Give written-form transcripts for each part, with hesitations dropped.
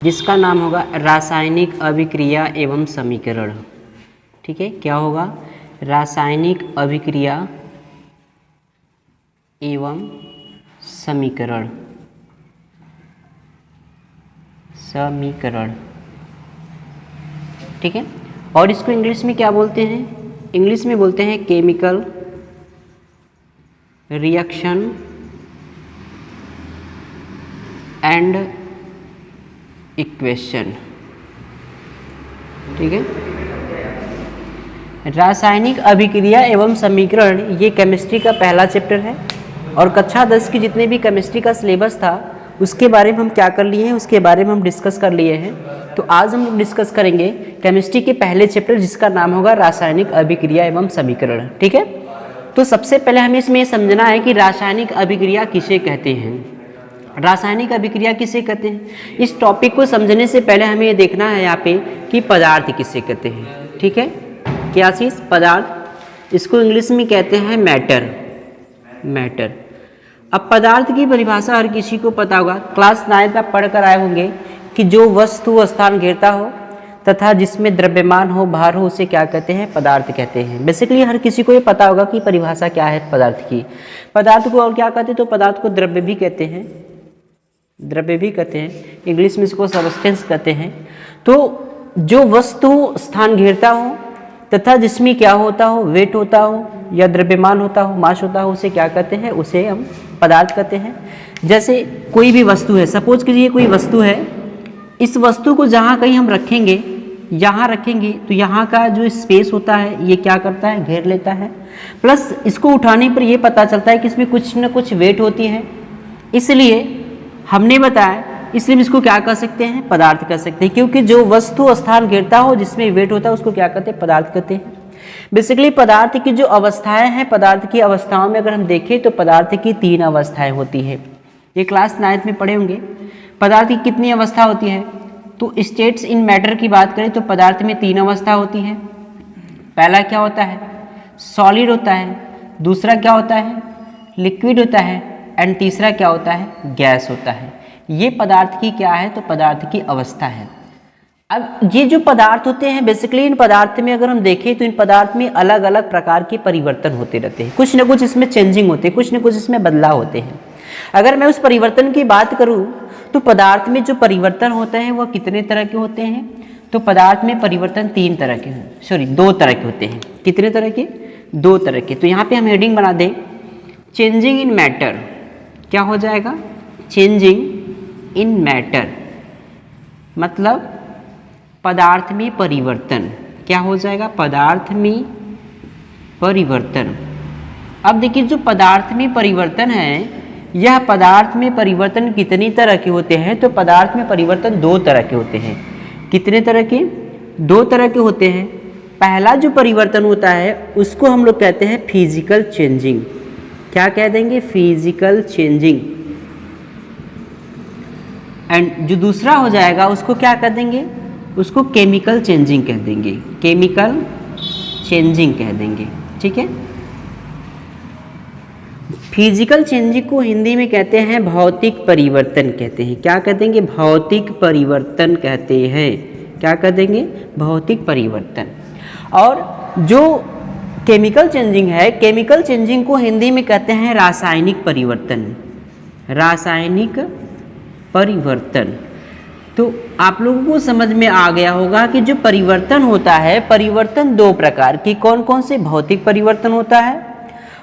जिसका नाम होगा रासायनिक अभिक्रिया एवं समीकरण। ठीक है, क्या होगा? रासायनिक अभिक्रिया एवं समीकरण। ठीक है, और इसको इंग्लिश में क्या बोलते हैं? इंग्लिश में बोलते हैं केमिकल रिएक्शन एंड इक्वेशन। ठीक है, रासायनिक अभिक्रिया एवं समीकरण ये केमिस्ट्री का पहला चैप्टर है और कक्षा 10 की जितने भी केमिस्ट्री का सिलेबस था उसके बारे में हम क्या कर लिए हैं, उसके बारे में हम डिस्कस कर लिए हैं। तो आज हम लोग डिस्कस करेंगे केमिस्ट्री के पहले चैप्टर जिसका नाम होगा रासायनिक अभिक्रिया एवं समीकरण। ठीक है, तो सबसे पहले हमें इसमें समझना है कि रासायनिक अभिक्रिया किसे कहते हैं। रासायनिक अभिक्रिया किसे कहते हैं? इस टॉपिक को समझने से पहले हमें ये देखना है यहाँ पे कि पदार्थ किसे कहते हैं। ठीक है, क्या चीज़? पदार्थ। इसको इंग्लिश में कहते हैं मैटर। अब पदार्थ की परिभाषा हर किसी को पता होगा, क्लास 9 आप पढ़ कर आए होंगे कि जो वस्तु स्थान घेरता हो तथा जिसमें द्रव्यमान हो, भार हो, उसे क्या कहते हैं? पदार्थ कहते हैं। बेसिकली हर किसी को ये पता होगा कि परिभाषा क्या है पदार्थ की। पदार्थ को और क्या कहते हैं? तो पदार्थ को द्रव्य भी कहते हैं, इंग्लिश में इसको सब्सटेंस कहते हैं। तो जो वस्तु स्थान घेरता हो तथा जिसमें क्या होता हो, वेट होता हो या द्रव्यमान होता हो, मास होता हो, उसे क्या कहते हैं? उसे हम पदार्थ कहते हैं। जैसे कोई भी वस्तु है, सपोज कीजिए कोई वस्तु है, इस वस्तु को जहाँ कहीं हम रखेंगे, यहाँ रखेंगे तो यहाँ का जो स्पेस होता है ये क्या करता है? घेर लेता है। प्लस इसको उठाने पर ये पता चलता है कि इसमें कुछ न कुछ वेट होती है, इसलिए हमने बताया, इसलिए इसको क्या कह सकते हैं? पदार्थ कह सकते हैं, क्योंकि जो वस्तु स्थान घेरता हो जिसमें वेट होता है उसको क्या कहते हैं? पदार्थ कहते हैं। बेसिकली पदार्थ की जो अवस्थाएं हैं, पदार्थ की अवस्थाओं में अगर हम देखें तो पदार्थ की 3 अवस्थाएं होती है। ये क्लास 9 में पढ़े होंगे। पदार्थ की कितनी अवस्था होती है? तो स्टेट्स इन मैटर की बात करें तो पदार्थ में 3 अवस्था होती है। पहला क्या होता है? सॉलिड होता है। दूसरा क्या होता है? लिक्विड होता है। एंड तीसरा क्या होता है? गैस होता है। ये पदार्थ की क्या है? तो पदार्थ की अवस्था है। अब ये जो पदार्थ होते हैं, बेसिकली इन पदार्थ में अगर हम देखें तो इन पदार्थ में अलग अलग प्रकार के परिवर्तन होते रहते हैं। कुछ न कुछ इसमें चेंजिंग होते हैं, कुछ न कुछ इसमें बदलाव होते हैं। अगर मैं उस परिवर्तन की बात करूं तो पदार्थ में जो परिवर्तन होते हैं वह कितने तरह के होते हैं? तो पदार्थ में परिवर्तन 2 तरह के होते हैं। कितने तरह के? 2 तरह के। तो यहाँ पे हम हेडिंग बना दें चेंजिंग इन मैटर। क्या हो जाएगा? चेंजिंग इन मैटर, मतलब पदार्थ में परिवर्तन। क्या हो जाएगा? पदार्थ में परिवर्तन। अब देखिए जो पदार्थ में परिवर्तन है, यह पदार्थ में परिवर्तन कितनी तरह के होते हैं? तो पदार्थ में परिवर्तन 2 तरह के होते हैं। कितने तरह के? 2 तरह के होते हैं। पहला जो परिवर्तन होता है उसको हम लोग कहते हैं फिजिकल चेंजिंग। क्या कह देंगे? Physical changing. एंड जो दूसरा हो जाएगा उसको क्या कह देंगे? उसको केमिकल चेंजिंग कह देंगे। केमिकल चेंजिंग कह देंगे। ठीक है, फिजिकल चेंजिंग को हिंदी में कहते हैं भौतिक परिवर्तन कहते हैं। क्या कह देंगे? भौतिक परिवर्तन कहते हैं। क्या कह देंगे? भौतिक परिवर्तन। और जो केमिकल चेंजिंग है, केमिकल चेंजिंग को हिंदी में कहते हैं रासायनिक परिवर्तन। रासायनिक परिवर्तन। तो आप लोगों को समझ में आ गया होगा कि जो परिवर्तन होता है, परिवर्तन 2 प्रकार के, कौन कौन से? भौतिक परिवर्तन होता है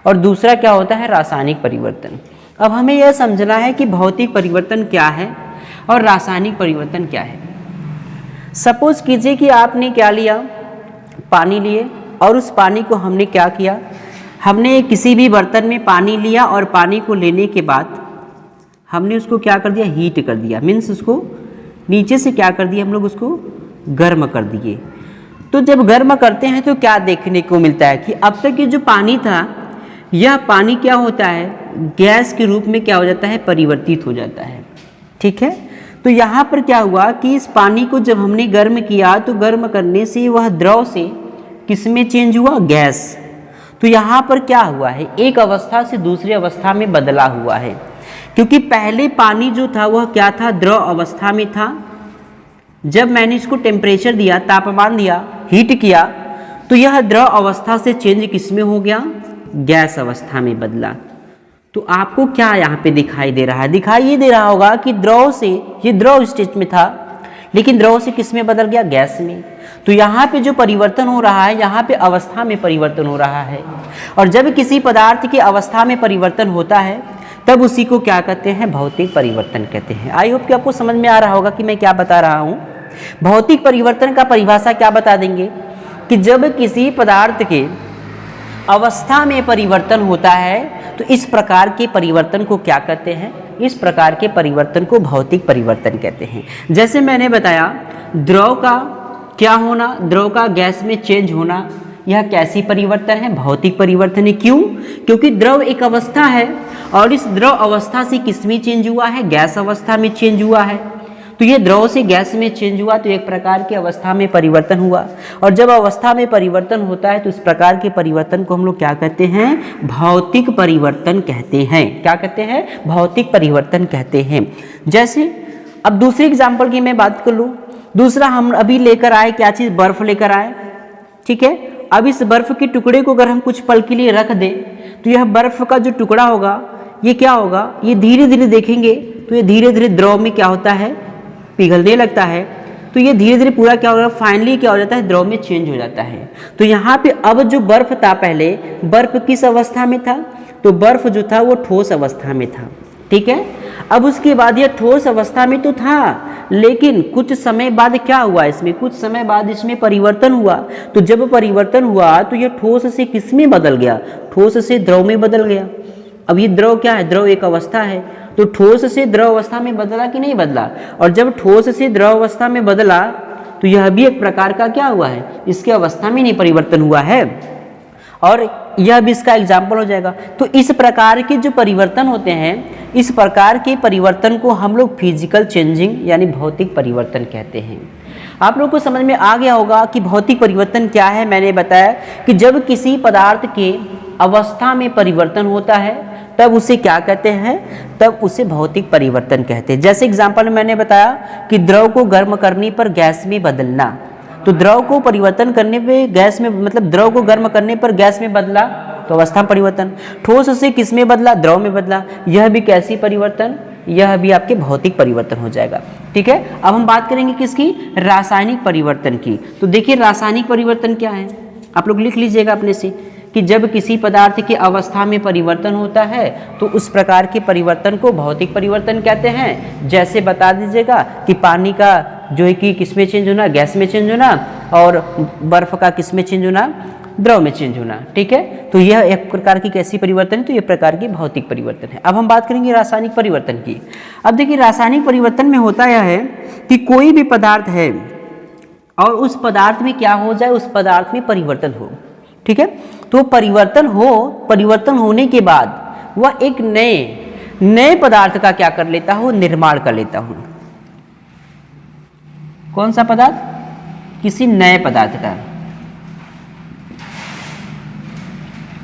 और दूसरा क्या होता है? रासायनिक परिवर्तन। अब हमें यह समझना है कि भौतिक परिवर्तन क्या है और रासायनिक परिवर्तन क्या है। सपोज कीजिए कि आपने क्या लिया? पानी लिए, और उस पानी को हमने क्या किया? हमने किसी भी बर्तन में पानी लिया और पानी को लेने के बाद हमने उसको क्या कर दिया? हीट कर दिया। मीन्स उसको नीचे से क्या कर दिया? हम लोग उसको गर्म कर दिए। तो जब गर्म करते हैं तो क्या देखने को मिलता है कि अब तक ये जो पानी था, यह पानी क्या होता है? गैस के रूप में क्या हो जाता है? परिवर्तित हो जाता है। ठीक है, तो यहाँ पर क्या हुआ कि इस पानी को जब हमने गर्म किया तो गर्म करने से वह द्रव से किस में चेंज हुआ? गैस। तो यहाँ पर क्या हुआ है? एक अवस्था से दूसरी अवस्था में बदला हुआ है, क्योंकि पहले पानी जो था वह क्या था? द्रव अवस्था में था जब मैंने इसको टेम्परेचर दिया, तापमान दिया, हीट किया, तो यह द्रव अवस्था से चेंज किस में हो गया? गैस अवस्था में बदला। तो आपको क्या यहाँ पे दिखाई दे रहा है? दिखाई ये दे रहा होगा कि द्रव से, ये द्रव स्टेट में था, लेकिन द्रव से किस में बदल गया? गैस में। तो यहाँ पे जो परिवर्तन हो रहा है, यहाँ पे अवस्था में परिवर्तन हो रहा है। और जब किसी पदार्थ की अवस्था में परिवर्तन होता है तब उसी को क्या कहते हैं? भौतिक परिवर्तन कहते हैं। आई होप कि आपको समझ में आ रहा होगा कि मैं क्या बता रहा हूँ। भौतिक परिवर्तन का परिभाषा क्या बता देंगे कि जब किसी पदार्थ के अवस्था में परिवर्तन होता है तो इस प्रकार के परिवर्तन को क्या कहते हैं? इस प्रकार के परिवर्तन को भौतिक परिवर्तन कहते हैं। जैसे मैंने बताया, द्रव का क्या होना, द्रव का गैस में चेंज होना, यह कैसी परिवर्तन है? भौतिक परिवर्तन है। क्यों? क्योंकि द्रव एक अवस्था है और इस द्रव अवस्था से किस में चेंज हुआ है? गैस अवस्था में चेंज हुआ है। तो ये द्रव से गैस में चेंज हुआ तो एक प्रकार की अवस्था में परिवर्तन हुआ। और जब अवस्था में परिवर्तन होता है तो इस प्रकार के परिवर्तन को हम लोग क्या कहते हैं? भौतिक परिवर्तन कहते हैं। क्या कहते हैं? भौतिक परिवर्तन कहते हैं। जैसे अब दूसरी एग्जाम्पल की मैं बात कर लूँ। दूसरा हम अभी लेकर आए क्या चीज़? बर्फ लेकर आए, ठीक है। अब इस बर्फ के टुकड़े को अगर हम कुछ पल के लिए रख दें तो यह बर्फ का जो टुकड़ा होगा ये क्या होगा? ये धीरे धीरे देखेंगे तो ये धीरे धीरे द्रव में क्या होता है? पिघलने लगता है। तो ये धीरे धीरे पूरा क्या होगा? फाइनली क्या हो जाता है? द्रव में चेंज हो जाता है। तो यहाँ पे अब जो बर्फ था, पहले बर्फ किस अवस्था में था? तो बर्फ जो था वो ठोस अवस्था में था, ठीक है। अब उसके बाद यह ठोस अवस्था में तो था, लेकिन कुछ समय बाद क्या हुआ? इसमें कुछ समय बाद इसमें परिवर्तन हुआ। तो जब परिवर्तन हुआ तो यह ठोस से किस में बदल गया? ठोस से द्रव में बदल गया। अब ये द्रव क्या है? द्रव एक अवस्था है। तो ठोस से द्रव अवस्था में बदला कि नहीं बदला? और जब ठोस से द्रव अवस्था में बदला तो यह भी एक प्रकार का क्या हुआ है? इसके अवस्था में नहीं परिवर्तन हुआ है, और यह भी इसका एग्जाम्पल हो जाएगा। तो इस प्रकार के जो परिवर्तन होते हैं, इस प्रकार के परिवर्तन को हम लोग फिजिकल चेंजिंग यानी भौतिक परिवर्तन कहते हैं। आप लोग को समझ में आ गया होगा कि भौतिक परिवर्तन क्या है। मैंने बताया कि जब किसी पदार्थ के अवस्था में परिवर्तन होता है तब उसे क्या कहते हैं? तब उसे भौतिक परिवर्तन कहते हैं। जैसे एग्जाम्पल में मैंने बताया कि द्रव को गर्म करने पर गैस में बदलना। तो द्रव को परिवर्तन करने पे गैस में, मतलब द्रव को गर्म करने पर गैस में बदला तो अवस्था परिवर्तन। ठोस से किस में बदला? द्रव में बदला। यह भी कैसी परिवर्तन? यह भी आपके भौतिक परिवर्तन हो जाएगा, ठीक है। अब हम बात करेंगे किसकी? रासायनिक परिवर्तन की। तो देखिए रासायनिक परिवर्तन क्या है, आप लोग लिख लीजिएगा अपने से कि जब किसी पदार्थ की अवस्था में परिवर्तन होता है तो उस प्रकार के परिवर्तन को भौतिक परिवर्तन कहते हैं। जैसे बता दीजिएगा कि पानी का जो है कि किस में चेंज होना? गैस में चेंज होना, और बर्फ का किस में चेंज होना? द्रव में चेंज होना, ठीक है। तो यह एक प्रकार की कैसी परिवर्तन है? तो यह प्रकार की भौतिक परिवर्तन है। अब हम बात करेंगे रासायनिक परिवर्तन की। अब देखिए रासायनिक परिवर्तन में होता यह है कि कोई भी पदार्थ है और उस पदार्थ में क्या हो जाए? उस पदार्थ में परिवर्तन हो, ठीक है। तो परिवर्तन होने के बाद वह एक नए पदार्थ का क्या कर लेता हो? निर्माण कर लेता हूं। कौन सा पदार्थ? किसी नए पदार्थ का।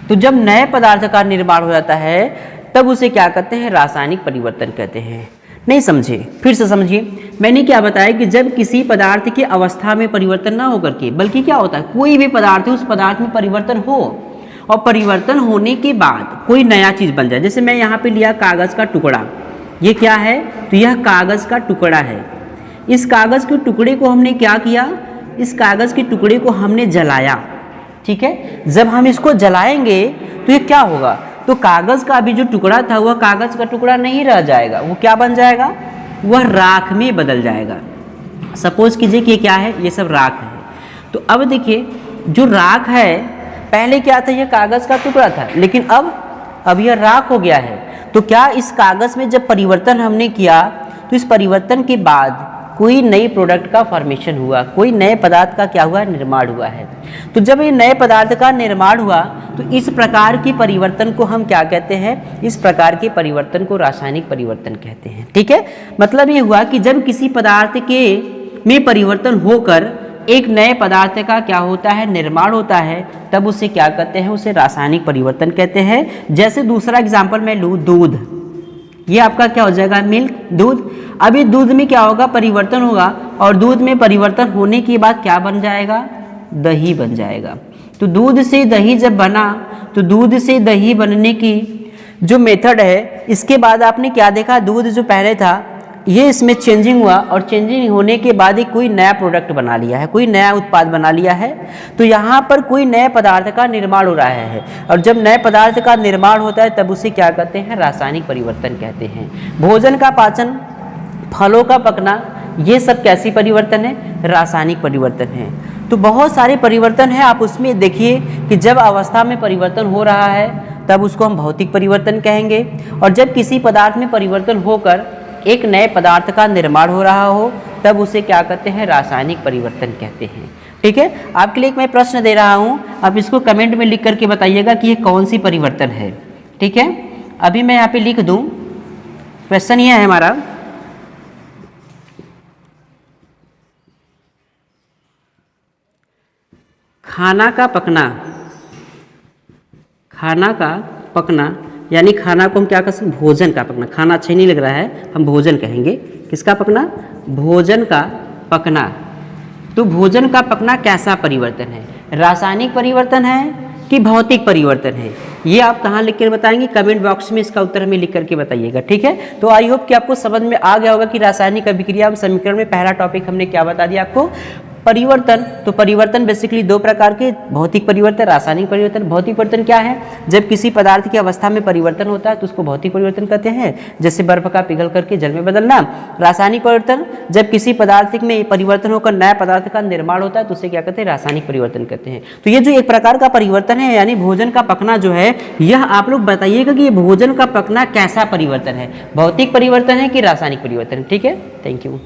तो जब नए पदार्थ का निर्माण हो जाता है तब उसे क्या कहते हैं? रासायनिक परिवर्तन कहते हैं। नहीं समझे? फिर से समझिए। मैंने क्या बताया कि जब किसी पदार्थ की अवस्था में परिवर्तन ना होकर के, बल्कि क्या होता है? कोई भी पदार्थ है उस पदार्थ में परिवर्तन हो, और परिवर्तन होने के बाद कोई नया चीज बन जाए। जैसे मैं यहाँ पे लिया कागज का टुकड़ा। ये क्या है? तो यह कागज का टुकड़ा है। इस कागज के टुकड़े को हमने क्या किया? इस कागज के टुकड़े को हमने जलाया, ठीक है। जब हम इसको जलाएंगे तो ये क्या होगा? तो कागज का अभी जो टुकड़ा था वह कागज का टुकड़ा नहीं रह जाएगा, वो क्या बन जाएगा? वह राख में बदल जाएगा। सपोज कीजिए कि ये क्या है? ये सब राख है। तो अब देखिए जो राख है, पहले क्या था? ये कागज का टुकड़ा था, लेकिन अब यह राख हो गया है। तो क्या इस कागज में जब परिवर्तन हमने किया तो इस परिवर्तन के बाद कोई नई प्रोडक्ट का फॉर्मेशन हुआ, कोई नए पदार्थ का क्या हुआ? निर्माण हुआ है। तो जब ये नए पदार्थ का निर्माण हुआ तो इस प्रकार की परिवर्तन को हम क्या कहते हैं? इस प्रकार के परिवर्तन को रासायनिक परिवर्तन कहते हैं, ठीक है। मतलब ये हुआ कि जब किसी पदार्थ के में परिवर्तन होकर एक नए पदार्थ का क्या होता है? निर्माण होता है, तब उसे क्या कहते हैं? उसे रासायनिक परिवर्तन कहते हैं। जैसे दूसरा एग्जाम्पल मैं लूँ, दूध। ये आपका क्या हो जाएगा, मिल्क, दूध। अब ये दूध में क्या होगा, परिवर्तन होगा, और दूध में परिवर्तन होने के बाद क्या बन जाएगा, दही बन जाएगा। तो दूध से दही जब बना, तो दूध से दही बनने की जो मेथड है, इसके बाद आपने क्या देखा, दूध जो पहले था ये इसमें चेंजिंग हुआ, और चेंजिंग होने के बाद ही कोई नया प्रोडक्ट बना लिया है, कोई नया उत्पाद बना लिया है। तो यहाँ पर कोई नए पदार्थ का निर्माण हो रहा है, और जब नए पदार्थ का निर्माण होता है तब उसे क्या कहते हैं, रासायनिक परिवर्तन कहते हैं। भोजन का पाचन, फलों का पकना, ये सब कैसी परिवर्तन है, रासायनिक परिवर्तन है। तो बहुत सारे परिवर्तन है, आप उसमें देखिए कि जब अवस्था में परिवर्तन हो रहा है तब उसको हम भौतिक परिवर्तन कहेंगे, और जब किसी पदार्थ में परिवर्तन होकर एक नए पदार्थ का निर्माण हो रहा हो तब उसे क्या कहते हैं, रासायनिक परिवर्तन कहते हैं। ठीक है, आपके लिए मैं प्रश्न दे रहा हूं, आप इसको कमेंट में लिख करके बताइएगा कि ये कौन सी परिवर्तन है। ठीक है, अभी मैं यहाँ पे लिख दूं, क्वेश्चन ये है हमारा, खाना का पकना, खाना का पकना यानी खाना को हम क्या कर सकते हैं, भोजन का पकना। खाना अच्छा नहीं लग रहा है, हम भोजन कहेंगे। किसका पकना, भोजन का पकना। तो भोजन का पकना कैसा परिवर्तन है, रासायनिक परिवर्तन है कि भौतिक परिवर्तन है, ये आप कहाँ लिख कर बताएंगे, कमेंट बॉक्स में इसका उत्तर हमें लिख करके बताइएगा। ठीक है, तो आई होप कि आपको समझ में आ गया होगा कि रासायनिक अभिक्रिया समीकरण में पहला टॉपिक हमने क्या बता दिया आपको, परिवर्तन। तो परिवर्तन बेसिकली दो प्रकार के, भौतिक परिवर्तन, रासायनिक परिवर्तन। भौतिक परिवर्तन क्या है, जब किसी पदार्थ की अवस्था में परिवर्तन होता है तो उसको भौतिक परिवर्तन कहते हैं, जैसे बर्फ का पिघल करके जल में बदलना। रासायनिक परिवर्तन, जब किसी पदार्थ में परिवर्तन होकर नया पदार्थ का निर्माण होता है तो उसे क्या कहते हैं, रासायनिक परिवर्तन कहते हैं। तो ये जो एक प्रकार का परिवर्तन है, यानी भोजन का पकना जो है, यह आप लोग बताइएगा कि ये भोजन का पकना कैसा परिवर्तन है, भौतिक परिवर्तन है कि रासायनिक परिवर्तन। ठीक है, थैंक यू।